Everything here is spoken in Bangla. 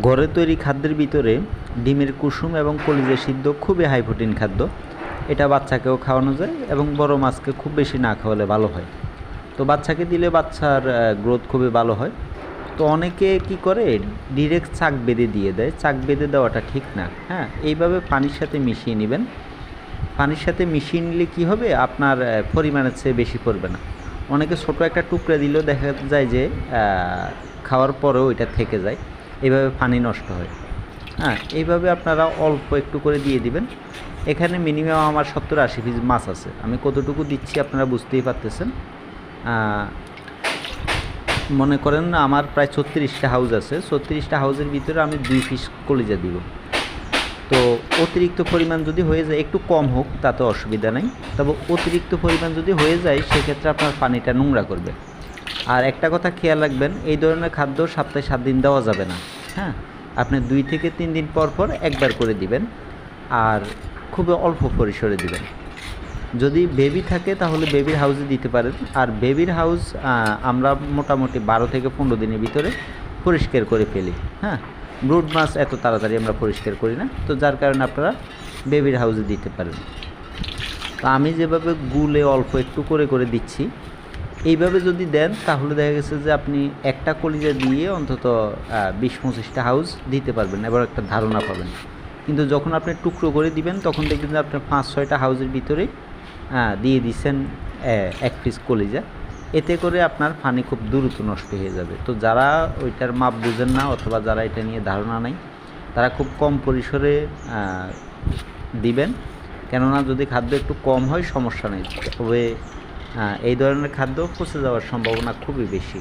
ঘরে তৈরি খাদ্যের ভিতরে ডিমের কুসুম এবং কলিজা সিদ্ধ খুবই হাই প্রোটিন খাদ্য। এটা বাচ্চাকেও খাওয়ানো যায় এবং বড় মাছকে খুব বেশি না খাওয়ালে ভালো হয়। তো বাচ্চাকে দিলে বাচ্চার গ্রোথ খুবই ভালো হয়। তো অনেকে কি করে ডিরেক্ট চাক বেঁধে দিয়ে দেয়। চাক বেঁধে দেওয়াটা ঠিক না। হ্যাঁ, এইভাবে পানির সাথে মিশিয়ে নেবেন। পানির সাথে মিশিয়ে নিলে কী হবে, আপনার পরিমাণের চেয়ে বেশি পড়বে না। অনেকে ছোটো একটা টুকরা দিলেও দেখা যায় যে খাওয়ার পরেও এটা থেকে যায়, এইভাবে পানি নষ্ট হয়। হ্যাঁ, এইভাবে আপনারা অল্প একটু করে দিয়ে দিবেন। এখানে মিনিমাম আমার 70-80 পিস মাছ আছে। আমি কতটুকু দিচ্ছি আপনারা বুঝতেই পারতেছেন। মনে করেন আমার প্রায় 36টা হাউস আছে। 36টা হাউসের ভিতরে আমি 2 পিস কলিজা দিব। তো অতিরিক্ত পরিমাণ যদি হয়ে যায়, একটু কম হোক তাতে অসুবিধা নেই, তবে অতিরিক্ত পরিমাণ যদি হয়ে যায় সেক্ষেত্রে আপনার পানিটা নোংরা করবে। আর একটা কথা খেয়াল রাখবেন, এই ধরনের খাদ্য সপ্তাহে 7 দিন দেওয়া যাবে না। হ্যাঁ, আপনি 2 থেকে 3 দিন পর পর একবার করে দিবেন, আর খুবই অল্প পরিসরে দিবেন। যদি বেবি থাকে তাহলে বেবির হাউসে দিতে পারেন। আর বেবির হাউস আমরা মোটামুটি 12 থেকে 15 দিনের ভিতরে পরিষ্কার করে ফেলি। হ্যাঁ, ব্রুড মাছ এত তাড়াতাড়ি আমরা পরিষ্কার করি না, তো যার কারণে আপনারা বেবির হাউসে দিতে পারেন। তো আমি যেভাবে গুলে অল্প একটু করে করে দিচ্ছি, এইভাবে যদি দেন তাহলে দেখা গেছে যে আপনি একটা কলিজা দিয়ে অন্তত 20-25টা হাউস দিতে পারবেন, এবার একটা ধারণা পাবেন। কিন্তু যখন আপনি টুকরো করে দিবেন তখন দেখবেন যে আপনার 5-6টা হাউসের ভিতরেই দিয়ে দিচ্ছেন 1 পিস কলিজা। এতে করে আপনার পানি খুব দ্রুত নষ্ট হয়ে যাবে। তো যারা ওইটার মাপ বুঝেন না অথবা যারা এটা নিয়ে ধারণা নাই, তারা খুব কম পরিসরে দিবেন। কেননা যদি খাদ্য একটু কম হয় সমস্যা নেই, তবে এই ধরনের খাদ্য পচে যাওয়ার সম্ভাবনা খুবই বেশি।